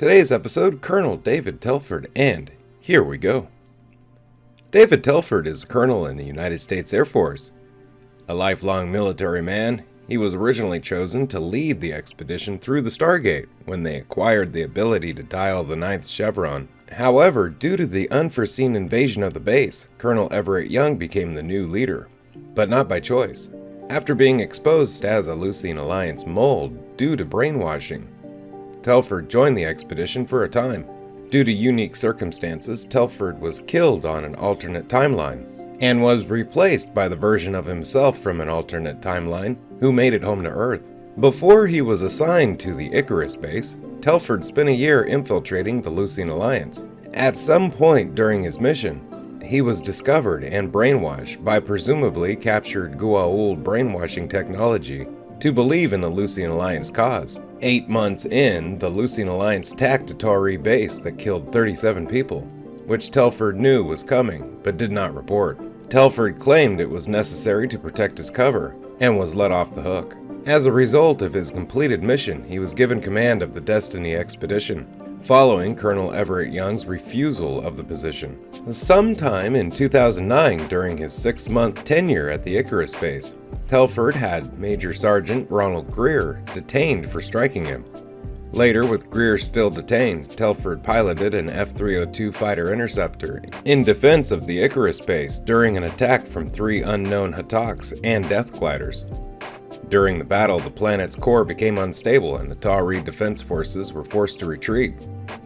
Today's episode, Colonel David Telford, and here we go. David Telford is a colonel in the United States Air Force. A lifelong military man, he was originally chosen to lead the expedition through the Stargate when they acquired the ability to dial the 9th Chevron. However, due to the unforeseen invasion of the base, Colonel Everett Young became the new leader, but not by choice. After being exposed as a Lucian Alliance mold due to brainwashing, Telford joined the expedition for a time. Due to unique circumstances, Telford was killed on an alternate timeline, and was replaced by the version of himself from an alternate timeline who made it home to Earth. Before he was assigned to the Icarus base, Telford spent a year infiltrating the Lucian Alliance. At some point during his mission, he was discovered and brainwashed by presumably captured Goa'uld brainwashing technology to believe in the Lucian Alliance cause. 8 months in, the Lucian Alliance attacked a Tok'ra base that killed 37 people, which Telford knew was coming, but did not report. Telford claimed it was necessary to protect his cover, and was let off the hook. As a result of his completed mission, he was given command of the Destiny expedition, following Colonel Everett Young's refusal of the position. Sometime in 2009, during his 6-month tenure at the Icarus base, Telford had Major Sergeant Ronald Greer detained for striking him. Later, with Greer still detained, Telford piloted an F-302 fighter interceptor in defense of the Icarus base during an attack from 3 unknown Hataks and Death Gliders. During the battle, the planet's core became unstable and the Tok'ra defense forces were forced to retreat.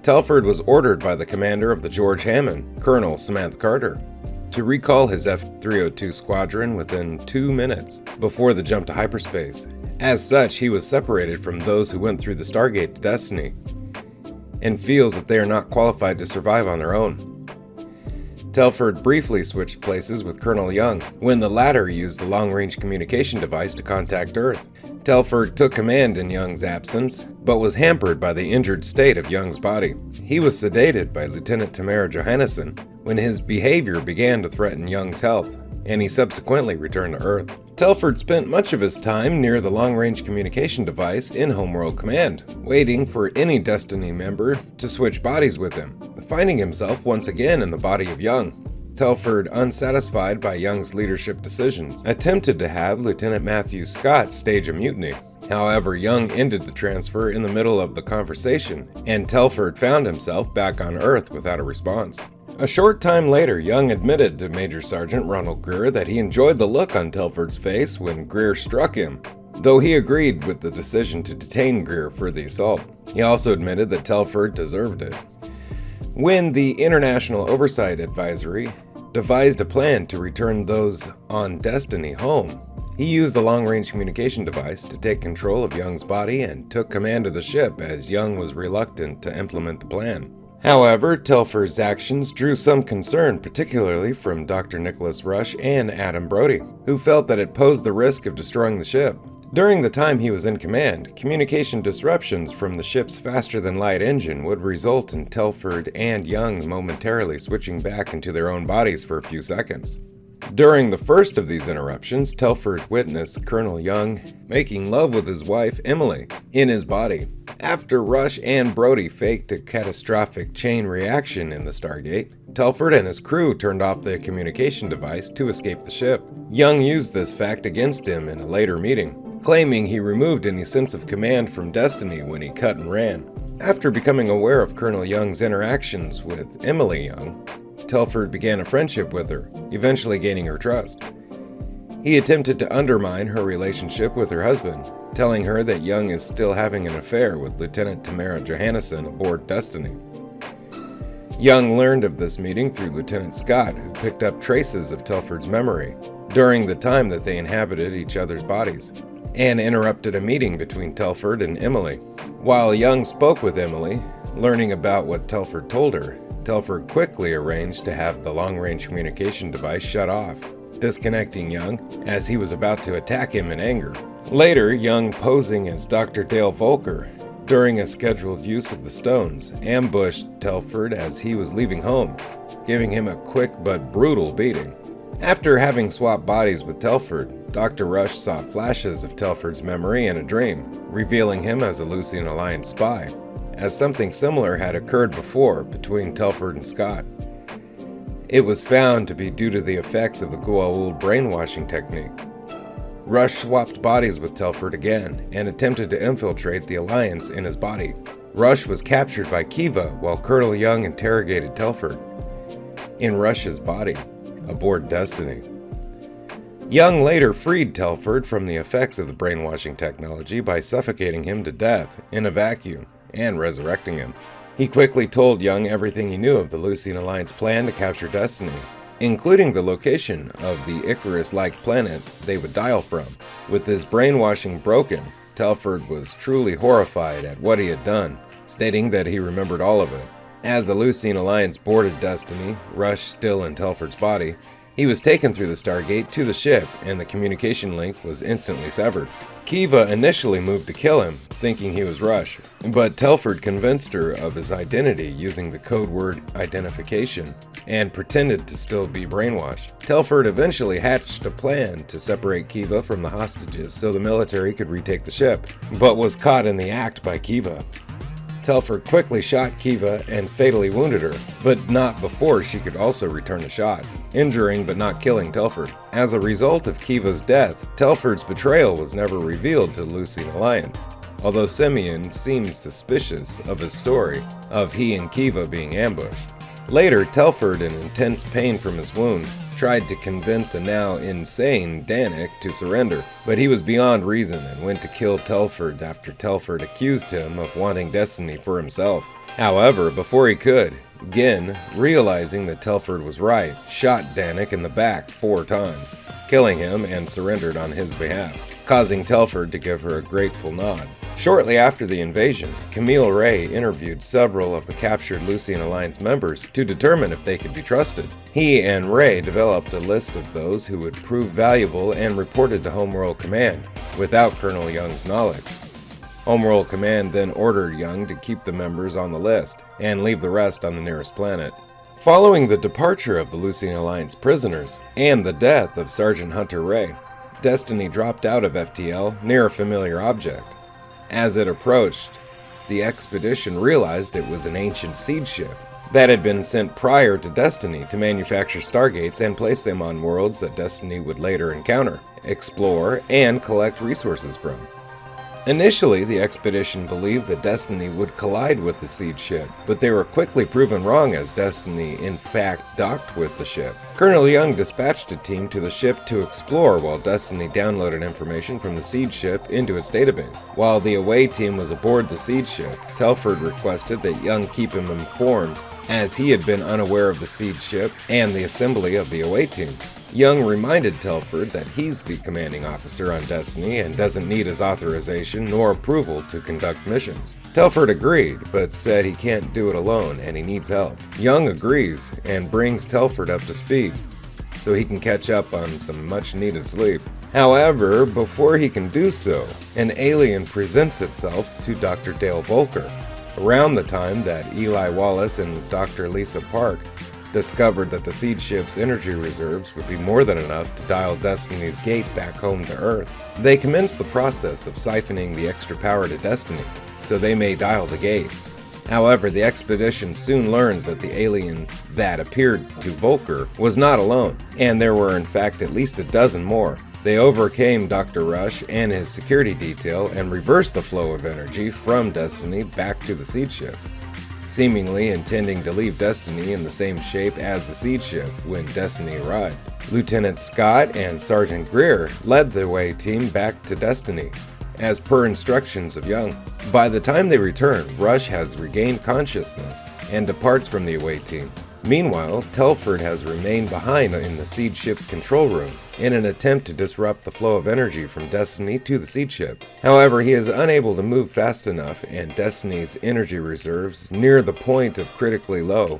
Telford was ordered by the commander of the George Hammond, Colonel Samantha Carter, to recall his F-302 squadron within 2 minutes before the jump to hyperspace. As such, he was separated from those who went through the Stargate to Destiny, and feels that they are not qualified to survive on their own. Telford briefly switched places with Colonel Young when the latter used the long-range communication device to contact Earth. Telford took command in Young's absence, but was hampered by the injured state of Young's body. He was sedated by Lieutenant Tok'ra Johannesson when his behavior began to threaten Young's health, and he subsequently returned to Earth. Telford spent much of his time near the long-range communication device in Homeworld Command, waiting for any Destiny member to switch bodies with him, finding himself once again in the body of Young. Telford, unsatisfied by Young's leadership decisions, attempted to have Lieutenant Matthew Scott stage a mutiny. However, Young ended the transfer in the middle of the conversation, and Telford found himself back on Earth without a response. A short time later, Young admitted to Major Sergeant Ronald Greer that he enjoyed the look on Telford's face when Greer struck him, though he agreed with the decision to detain Greer for the assault. He also admitted that Telford deserved it. When the International Oversight Advisory devised a plan to return those on Destiny home, he used the long-range communication device to take control of Young's body and took command of the ship as Young was reluctant to implement the plan. However, Telford's actions drew some concern, particularly from Dr. Nicholas Rush and Adam Brody, who felt that it posed the risk of destroying the ship. During the time he was in command, communication disruptions from the ship's faster-than-light engine would result in Telford and Young momentarily switching back into their own bodies for a few seconds. During the first of these interruptions, Telford witnessed Colonel Young making love with his wife, Emily, in his body. After Rush and Brody faked a catastrophic chain reaction in the Stargate, Telford and his crew turned off the communication device to escape the ship. Young used this fact against him in a later meeting, claiming he removed any sense of command from Destiny when he cut and ran. After becoming aware of Colonel Young's interactions with Emily Young, Telford began a friendship with her, eventually gaining her trust. He attempted to undermine her relationship with her husband, telling her that Young is still having an affair with Lieutenant Tok'ra Johannesson aboard Destiny. Young learned of this meeting through Lieutenant Scott, who picked up traces of Telford's memory during the time that they inhabited each other's bodies, and interrupted a meeting between Telford and Emily. While Young spoke with Emily, learning about what Telford told her, Telford quickly arranged to have the long-range communication device shut off, disconnecting Young as he was about to attack him in anger. Later, Young, posing as Dr. Dale Volker during a scheduled use of the stones, ambushed Telford as he was leaving home, giving him a quick but brutal beating. After having swapped bodies with Telford, Dr. Rush saw flashes of Telford's memory in a dream, revealing him as a Lucian Alliance spy. as something similar had occurred before between Telford and Scott. It was found to be due to the effects of the Goa'uld brainwashing technique. Rush swapped bodies with Telford again and attempted to infiltrate the Alliance in his body. Rush was captured by Kiva while Colonel Young interrogated Telford in Rush's body aboard Destiny. Young later freed Telford from the effects of the brainwashing technology by suffocating him to death in a vacuum and resurrecting him. He quickly told Young everything he knew of the Lucian Alliance plan to capture Destiny, including the location of the Icarus-like planet they would dial from. With this brainwashing broken, Telford was truly horrified at what he had done, stating that he remembered all of it. As the Lucian Alliance boarded Destiny, Rush still in Telford's body, he was taken through the Stargate to the ship, and the communication link was instantly severed. Kiva initially moved to kill him, thinking he was Rush, but Telford convinced her of his identity using the code word identification and pretended to still be brainwashed. Telford eventually hatched a plan to separate Kiva from the hostages so the military could retake the ship, but was caught in the act by Kiva. Telford quickly shot Kiva and fatally wounded her, but not before she could also return the shot, injuring but not killing Telford. As a result of Kiva's death, Telford's betrayal was never revealed to the Lucian Alliance, although Simeon seemed suspicious of his story of he and Kiva being ambushed. Later, Telford, in intense pain from his wound, tried to convince a now insane Danik to surrender, but he was beyond reason and went to kill Telford after Telford accused him of wanting Destiny for himself. However, before he could, Gin, realizing that Telford was right, shot Danik in the back 4 times, killing him and surrendered on his behalf, causing Telford to give her a grateful nod. Shortly after the invasion, Camille Ray interviewed several of the captured Lucian Alliance members to determine if they could be trusted. He and Ray developed a list of those who would prove valuable and reported to Homeworld Command, without Colonel Young's knowledge. Homeworld Command then ordered Young to keep the members on the list and leave the rest on the nearest planet. Following the departure of the Lucian Alliance prisoners and the death of Sergeant Hunter Ray, Destiny dropped out of FTL near a familiar object. As it approached, the expedition realized it was an ancient seed ship that had been sent prior to Destiny to manufacture Stargates and place them on worlds that Destiny would later encounter, explore, and collect resources from. Initially, the expedition believed that Destiny would collide with the seed ship, but they were quickly proven wrong as Destiny in fact docked with the ship. Colonel Young dispatched a team to the ship to explore while Destiny downloaded information from the seed ship into its database. While the away team was aboard the seed ship, Telford requested that Young keep him informed, as he had been unaware of the seed ship and the assembly of the away team. Young reminded Telford that he's the commanding officer on Destiny and doesn't need his authorization nor approval to conduct missions. Telford agreed, but said he can't do it alone and he needs help. Young agrees and brings Telford up to speed so he can catch up on some much-needed sleep. However, before he can do so, an alien presents itself to Dr. Dale Volker, around the time that Eli Wallace and Dr. Lisa Park discovered that the seed ship's energy reserves would be more than enough to dial Destiny's gate back home to Earth. They commenced the process of siphoning the extra power to Destiny, so they may dial the gate. However, the expedition soon learns that the alien that appeared to Volker was not alone, and there were in fact at least a dozen more. They overcame Dr. Rush and his security detail and reversed the flow of energy from Destiny back to the seed ship, seemingly intending to leave Destiny in the same shape as the seed ship when Destiny arrived. Lieutenant Scott and Sergeant Greer led the away team back to Destiny, as per instructions of Young. By the time they return, Rush has regained consciousness and departs from the away team. Meanwhile, Telford has remained behind in the seed ship's control room in an attempt to disrupt the flow of energy from Destiny to the seed ship. However, he is unable to move fast enough, and Destiny's energy reserves near the point of critically low,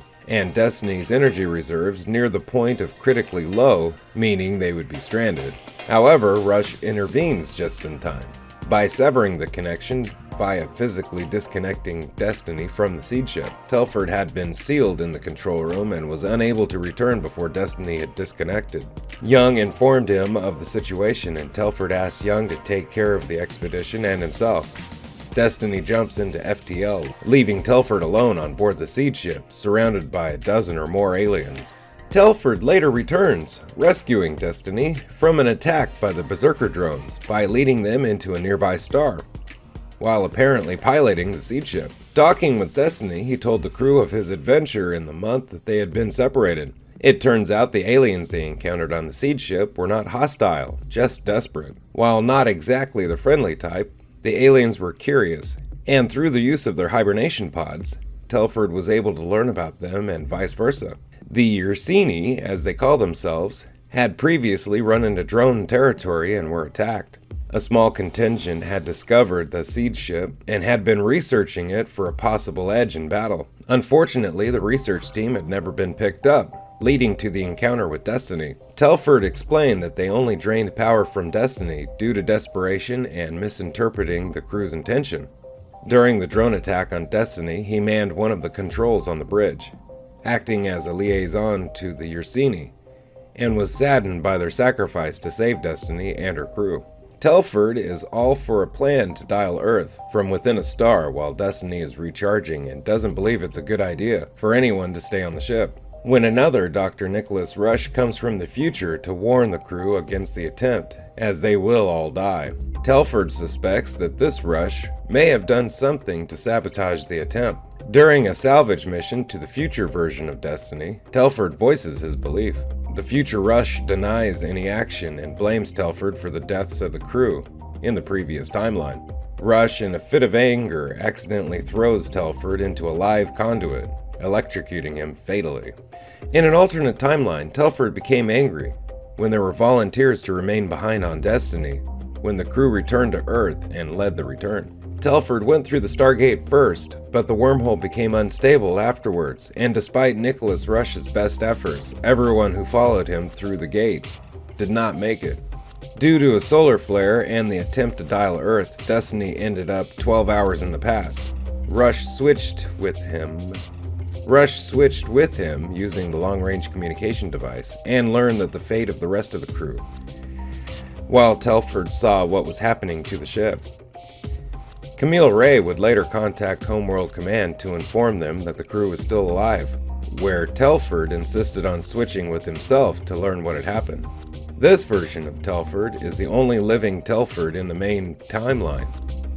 meaning they would be stranded. However, Rush intervenes just in time by severing the connection via physically disconnecting Destiny from the seed ship. Telford had been sealed in the control room and was unable to return before Destiny had disconnected. Young informed him of the situation, and Telford asked Young to take care of the expedition and himself. Destiny jumps into FTL, leaving Telford alone on board the seed ship, surrounded by a dozen or more aliens. Telford later returns, rescuing Destiny from an attack by the Berserker drones by leading them into a nearby star, while apparently piloting the seed ship. Talking with Destiny, he told the crew of his adventure in the month that they had been separated. It turns out the aliens they encountered on the seed ship were not hostile, just desperate. While not exactly the friendly type, the aliens were curious, and through the use of their hibernation pods, Telford was able to learn about them and vice versa. The Ursini, as they call themselves, had previously run into drone territory and were attacked. A small contingent had discovered the seed ship and had been researching it for a possible edge in battle. Unfortunately, the research team had never been picked up, leading to the encounter with Destiny. Telford explained that they only drained power from Destiny due to desperation and misinterpreting the crew's intention. During the drone attack on Destiny, he manned one of the controls on the bridge, acting as a liaison to the Ursini, and was saddened by their sacrifice to save Destiny and her crew. Telford is all for a plan to dial Earth from within a star while Destiny is recharging and doesn't believe it's a good idea for anyone to stay on the ship. When another Dr. Nicholas Rush comes from the future to warn the crew against the attempt, as they will all die. Telford suspects that this Rush may have done something to sabotage the attempt. During a salvage mission to the future version of Destiny, Telford voices his belief. The future Rush denies any action and blames Telford for the deaths of the crew in the previous timeline. Rush, in a fit of anger, accidentally throws Telford into a live conduit, electrocuting him fatally. In an alternate timeline, Telford became angry when there were volunteers to remain behind on Destiny when the crew returned to Earth and led the return. Telford went through the Stargate first, but the wormhole became unstable afterwards, and despite Nicholas Rush's best efforts, everyone who followed him through the gate did not make it. Due to a solar flare and the attempt to dial Earth, Destiny ended up 12 hours in the past. Rush switched with him using the long-range communication device and learned that the fate of the rest of the crew, while Telford saw what was happening to the ship. Camille Ray would later contact Homeworld Command to inform them that the crew was still alive, where Telford insisted on switching with himself to learn what had happened. This version of Telford is the only living Telford in the main timeline,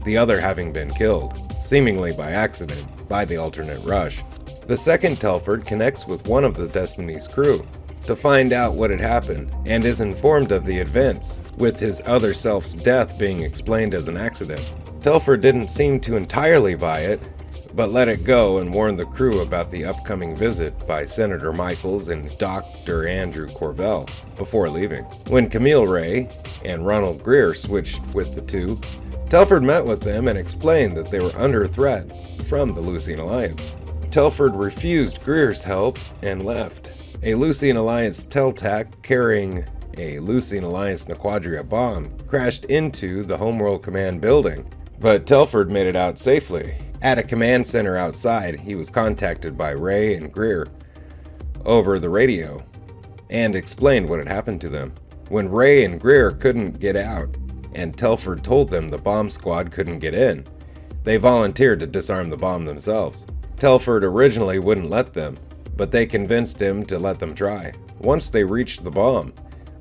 the other having been killed, seemingly by accident, by the alternate Rush. The second Telford connects with one of the Destiny's crew to find out what had happened and is informed of the events, with his other self's death being explained as an accident. Telford didn't seem to entirely buy it, but let it go and warned the crew about the upcoming visit by Senator Michaels and Dr. Andrew Corvell before leaving. When Camille Ray and Ronald Greer switched with the two, Telford met with them and explained that they were under threat from the Lucian Alliance. Telford refused Greer's help and left. A Lucian Alliance Teltac carrying a Lucian Alliance Naquadria bomb crashed into the Homeworld Command building, but Telford made it out safely. At a command center outside, he was contacted by Ray and Greer over the radio and explained what had happened to them. When Ray and Greer couldn't get out, and Telford told them the bomb squad couldn't get in, they volunteered to disarm the bomb themselves. Telford originally wouldn't let them, but they convinced him to let them try. Once they reached the bomb,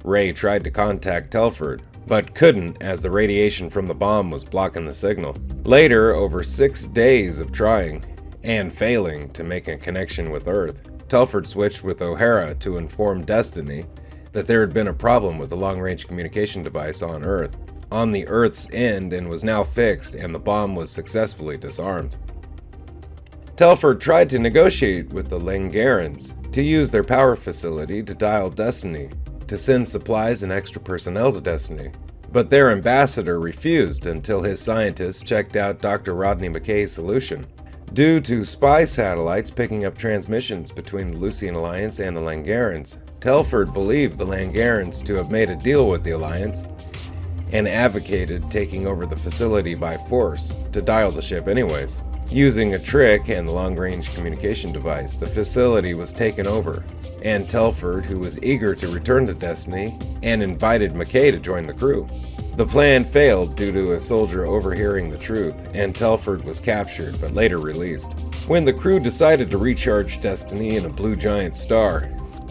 Ray tried to contact Telford, but couldn't as the radiation from the bomb was blocking the signal. Later, over 6 days of trying and failing to make a connection with Earth, Telford switched with O'Hara to inform Destiny that there had been a problem with the long-range communication device on Earth, on the Earth's end, and was now fixed, and the bomb was successfully disarmed. Telford tried to negotiate with the Langarans to use their power facility to dial Destiny, to send supplies and extra personnel to Destiny, but their ambassador refused until his scientists checked out Dr. Rodney McKay's solution. Due to spy satellites picking up transmissions between the Lucian Alliance and the Langarans, Telford believed the Langarans to have made a deal with the Alliance and advocated taking over the facility by force to dial the ship anyways. Using a trick and the long-range communication device, the facility was taken over, and Telford, who was eager to return to Destiny, and invited McKay to join the crew. The plan failed due to a soldier overhearing the truth, and Telford was captured but later released. When the crew decided to recharge Destiny in a Blue Giant star,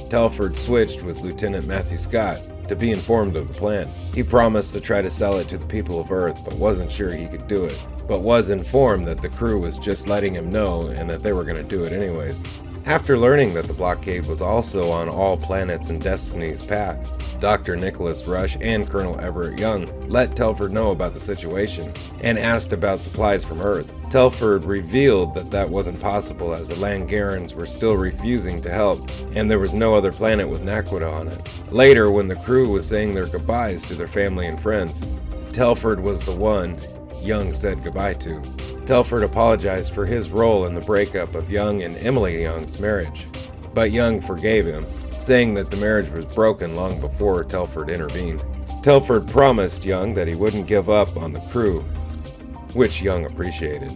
Telford switched with Lieutenant Matthew Scott to be informed of the plan. He promised to try to sell it to the people of Earth, but wasn't sure he could do it, but was informed that the crew was just letting him know and that they were going to do it anyways. After learning that the blockade was also on all planets in Destiny's path, Dr. Nicholas Rush and Colonel Everett Young let Telford know about the situation and asked about supplies from Earth. Telford revealed that that wasn't possible as the Langarans were still refusing to help, and there was no other planet with Naquadah on it. Later, when the crew was saying their goodbyes to their family and friends, Telford was the one Young said goodbye to. Telford apologized for his role in the breakup of Young and Emily Young's marriage, but Young forgave him, saying that the marriage was broken long before Telford intervened. Telford promised Young that he wouldn't give up on the crew, which Young appreciated.